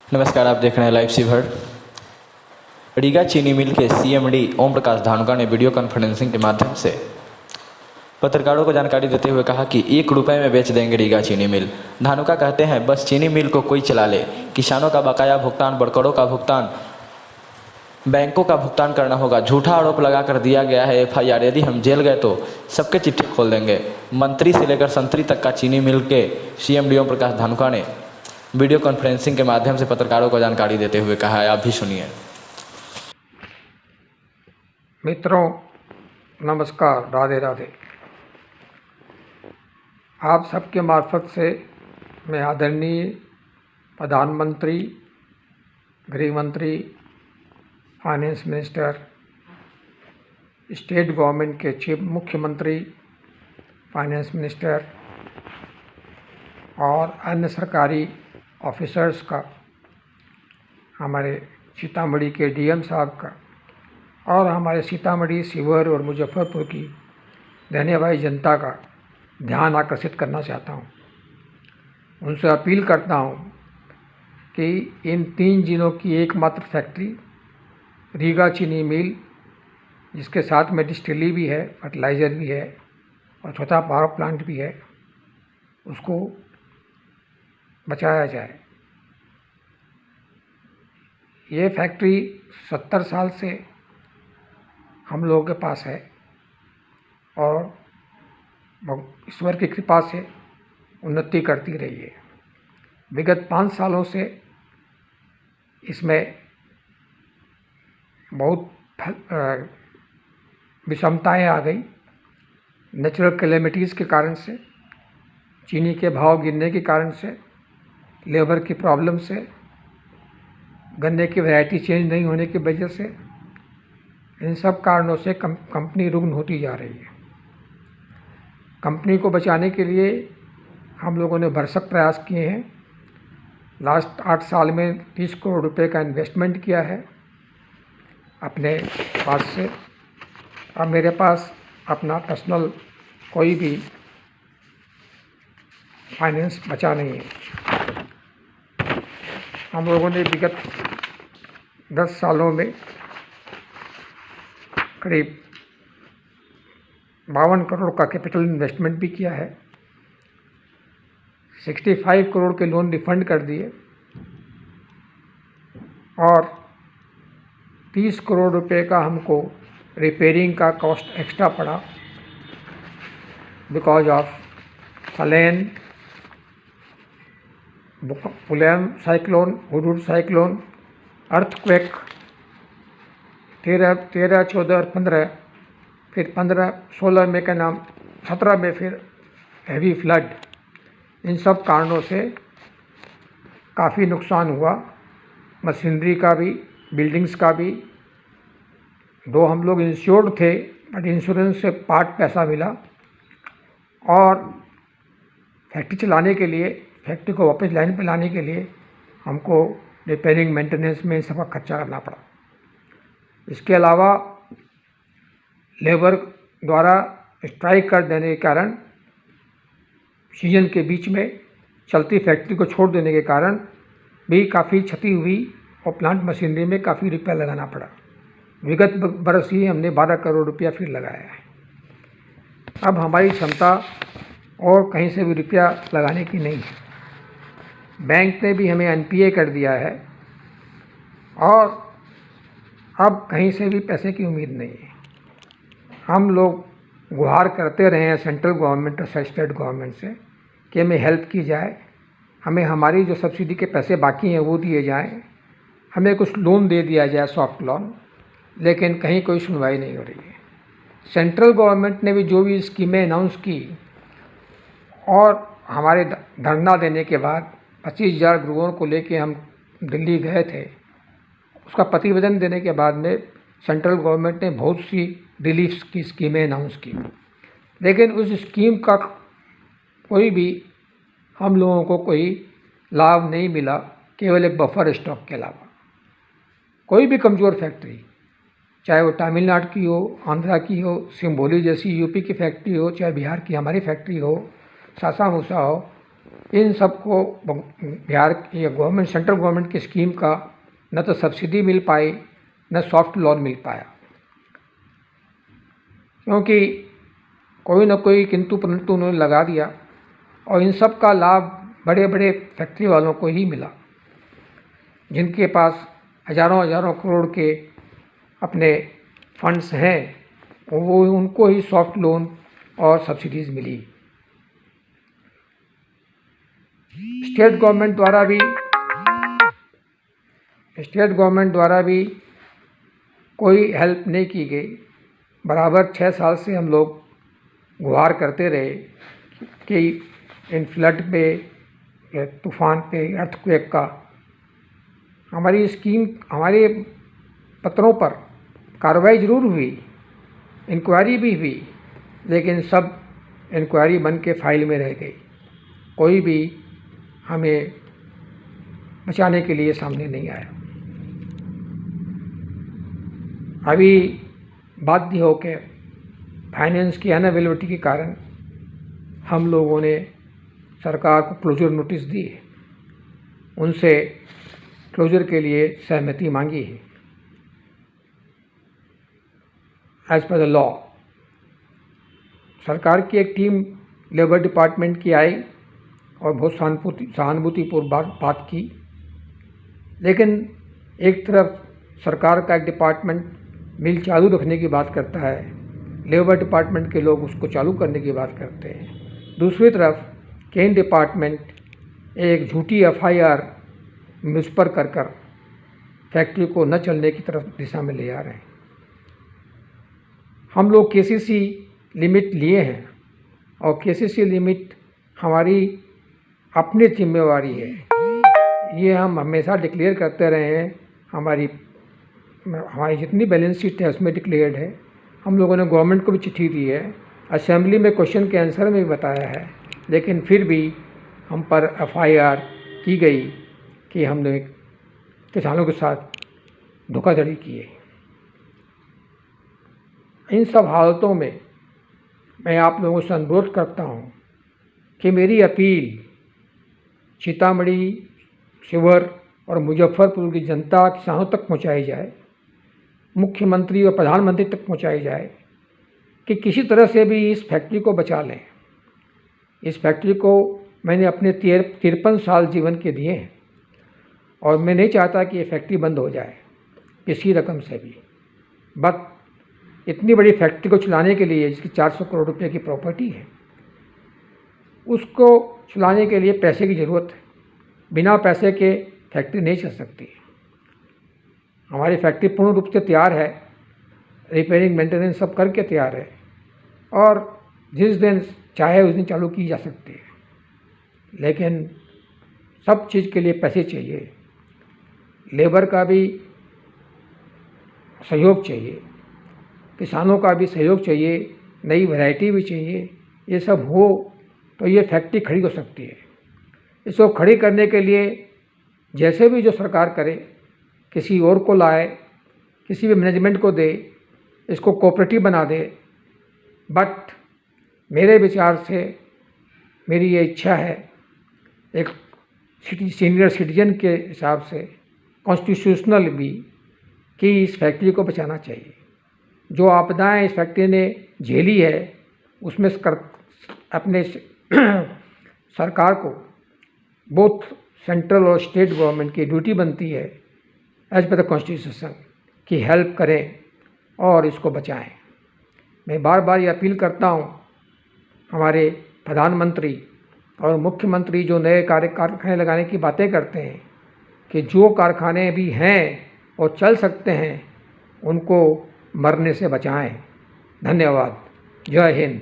नमस्कार, आप देख रहे हैं लाइव सीभर। रीगा चीनी मिल के सीएमडी ओम प्रकाश धानुका ने वीडियो कॉन्फ्रेंसिंग के माध्यम से पत्रकारों को जानकारी देते हुए कहा कि 1 रुपये में बेच देंगे रीगा चीनी मिल। धानुका कहते हैं बस चीनी मिल को कोई चला ले, किसानों का बकाया भुगतान, वर्करों का भुगतान, बैंकों का भुगतान करना होगा। झूठा आरोप लगाकर दिया गया है एफआईआर, यदि हम जेल गए तो सबके चिट्ठी खोल देंगे। मंत्री से लेकर संतरी तक का चीनी मिल के सीएमडी ओम प्रकाश धानुका ने वीडियो कॉन्फ्रेंसिंग के माध्यम से पत्रकारों को जानकारी देते हुए कहा है। आप भी सुनिए। मित्रों नमस्कार, राधे राधे। आप सबके मार्फत से मैं आदरणीय प्रधानमंत्री, गृह मंत्री, फाइनेंस मिनिस्टर, स्टेट गवर्नमेंट के चीफ मुख्यमंत्री, फाइनेंस मिनिस्टर और अन्य सरकारी ऑफिसर्स का, हमारे सीतामढ़ी के डीएम साहब का और हमारे सीतामढ़ी, शिवहर और मुजफ्फरपुर की रहने वाली जनता का ध्यान आकर्षित करना चाहता हूँ। उनसे अपील करता हूँ कि इन 3 जिलों की एकमात्र फैक्ट्री रीगा चीनी मिल, जिसके साथ में डिस्टिलरी भी है, फर्टिलाइज़र भी है और छोटा पावर प्लांट भी है, उसको बचाया जाए। ये फैक्ट्री 70 साल से हम लोगों के पास है और ईश्वर की कृपा से उन्नति करती रही है। विगत 5 सालों से इसमें बहुत विषमताएँ आ गई। नेचुरल कैलेमिटीज़ के कारण से, चीनी के भाव गिरने के कारण से, लेबर की प्रॉब्लम से, गन्ने की वैरायटी चेंज नहीं होने की वजह से, इन सब कारणों से कंपनी रुग्ण होती जा रही है। कंपनी को बचाने के लिए हम लोगों ने भरसक प्रयास किए हैं। लास्ट 8 साल में 30 करोड़ रुपए का इन्वेस्टमेंट किया है अपने पास से। अब मेरे पास अपना पर्सनल कोई भी फाइनेंस बचा नहीं है। हम लोगों ने विगत 10 सालों में करीब 52 करोड़ का कैपिटल इन्वेस्टमेंट भी किया है। 65 करोड़ के लोन रिफंड कर दिए और 30 करोड़ रुपए का हमको रिपेयरिंग का कॉस्ट एक्स्ट्रा पड़ा बिकॉज ऑफ फलेन, पुलैम साइक्लोन, हुडहुड साइक्लोन, अर्थक्वेक 13, 14 और 15, फिर 15, 16 में का नाम 17 में फिर हैवी फ्लड। इन सब कारणों से काफ़ी नुकसान हुआ, मशीनरी का भी, बिल्डिंग्स का भी। 2 हम लोग इंश्योर्ड थे, बट इंश्योरेंस से पार्ट पैसा मिला और फैक्ट्री चलाने के लिए, फैक्ट्री को वापस लाइन पर लाने के लिए हमको रिपेयरिंग, मेंटेनेंस में सबका खर्चा करना पड़ा। इसके अलावा लेबर द्वारा स्ट्राइक कर देने के कारण, सीजन के बीच में चलती फैक्ट्री को छोड़ देने के कारण भी काफ़ी क्षति हुई और प्लांट मशीनरी में काफ़ी रुपया लगाना पड़ा। विगत बरस ही हमने 12 करोड़ रुपया फिर लगाया है। अब हमारी क्षमता और कहीं से भी रुपया लगाने की नहीं है। बैंक ने भी हमें एनपीए कर दिया है और अब कहीं से भी पैसे की उम्मीद नहीं है। हम लोग गुहार करते रहे हैं सेंट्रल गवर्नमेंट और स्टेट गवर्नमेंट से कि हमें हेल्प की जाए, हमें हमारी जो सब्सिडी के पैसे बाकी हैं वो दिए जाएं, हमें कुछ लोन दे दिया जाए, सॉफ्ट लोन, लेकिन कहीं कोई सुनवाई नहीं हो रही है। सेंट्रल गवर्नमेंट ने भी जो भी स्कीमें अनाउंस की और हमारे धरना देने के बाद 25,000 गृहों को लेके हम दिल्ली गए थे, उसका प्रतिवेदन देने के बाद में सेंट्रल गवर्नमेंट ने बहुत सी रिलीफ की स्कीमें अनाउंस की, लेकिन उस स्कीम का कोई भी हम लोगों को कोई लाभ नहीं मिला, केवल एक बफर स्टॉक के अलावा। कोई भी कमज़ोर फैक्ट्री, चाहे वो तमिलनाडु की हो, आंध्रा की हो, सिंबोली जैसी यूपी की फैक्ट्री हो, चाहे बिहार की हमारी फैक्ट्री हो, सासा मूसा हो, इन सबको बिहार ये गवर्नमेंट सेंट्रल गवर्नमेंट की स्कीम का न तो सब्सिडी मिल पाई न सॉफ्ट लोन मिल पाया, क्योंकि कोई न कोई किंतु परंतु उन्होंने लगा दिया और इन सब का लाभ बड़े बड़े फैक्ट्री वालों को ही मिला, जिनके पास हजारों हजारों करोड़ के अपने फंड्स हैं, वो उनको ही सॉफ्ट लोन और सब्सिडीज़ मिली। स्टेट गवर्नमेंट द्वारा भी कोई हेल्प नहीं की गई। बराबर 6 साल से हम लोग गुहार करते रहे कि इन फ्लड पे, तूफ़ान पे, अर्थक्वेक का हमारी स्कीम, हमारे पत्रों पर कार्रवाई ज़रूर हुई, इंक्वायरी भी हुई, लेकिन सब इंक्वायरी बन के फाइल में रह गई। कोई भी हमें बचाने के लिए सामने नहीं आया। अभी बाध्य होकर फाइनेंस की अनअवेलेबिलिटी के कारण हम लोगों ने सरकार को क्लोजर नोटिस दी है, उनसे क्लोजर के लिए सहमति मांगी है। एज पर द लॉ सरकार की एक टीम लेबर डिपार्टमेंट की आई और बहुत सहानुभूतिपूर्व बात की, लेकिन एक तरफ सरकार का एक डिपार्टमेंट मिल चालू रखने की बात करता है, लेबर डिपार्टमेंट के लोग उसको चालू करने की बात करते हैं। दूसरी तरफ केन डिपार्टमेंट एक झूठी FIR मुझ पर कर फैक्ट्री को न चलने की तरफ दिशा में ले आ रहे हैं। हम लोग KCC लिमिट लिए हैं और KCC लिमिट हमारी अपनी जिम्मेवारी है, ये हम हमेशा डिक्लेयर करते रहे हैं। हमारी जितनी बैलेंस शीट है उसमें डिक्लेयर्ड है। हम लोगों ने गवर्नमेंट को भी चिट्ठी दी है, असेंबली में क्वेश्चन के आंसर में भी बताया है, लेकिन फिर भी हम पर FIR की गई कि हमने किसानों के साथ धोखाधड़ी की है। इन सब हालतों में मैं आप लोगों से अनुरोध करता हूँ कि मेरी अपील सीतामढ़ी, शिवहर और मुजफ्फरपुर की जनता, किसानों तक पहुँचाई जाए, मुख्यमंत्री और प्रधानमंत्री तक पहुँचाई जाए कि किसी तरह से भी इस फैक्ट्री को बचा लें। इस फैक्ट्री को मैंने अपने 53 साल जीवन के दिए हैं और मैं नहीं चाहता कि ये फैक्ट्री बंद हो जाए किसी रकम से भी। बट इतनी बड़ी फैक्ट्री को चलाने के लिए, जिसकी 400 करोड़ रुपए की प्रॉपर्टी है, उसको चलाने के लिए पैसे की ज़रूरत है। बिना पैसे के फैक्ट्री नहीं चल सकती। हमारी फैक्ट्री पूर्ण रूप से तैयार है, रिपेयरिंग मेंटेनेंस सब करके तैयार है और जिस दिन चाहे उस दिन चालू की जा सकती है, लेकिन सब चीज़ के लिए पैसे चाहिए। लेबर का भी सहयोग चाहिए, किसानों का भी सहयोग चाहिए, नई वैरायटी भी चाहिए। ये सब हो तो ये फैक्ट्री खड़ी हो सकती है। इसको खड़ी करने के लिए जैसे भी जो सरकार करे, किसी और को लाए, किसी भी मैनेजमेंट को दे, इसको कोऑपरेटिव बना दे। बट मेरे विचार से मेरी ये इच्छा है, एक सीनियर सिटीजन के हिसाब से कॉन्स्टिट्यूशनल भी, कि इस फैक्ट्री को बचाना चाहिए। जो आपदाएं इस फैक्ट्री ने झेली है उसमें अपने सरकार को, बोथ सेंट्रल और स्टेट गवर्नमेंट की ड्यूटी बनती है एज पर द कॉन्स्टिट्यूशन कि हेल्प करें और इसको बचाएं। मैं बार बार ये अपील करता हूँ हमारे प्रधानमंत्री और मुख्यमंत्री जो नए कारखाने लगाने की बातें करते हैं, कि जो कारखाने भी हैं और चल सकते हैं उनको मरने से बचाएं। धन्यवाद। जय हिंद।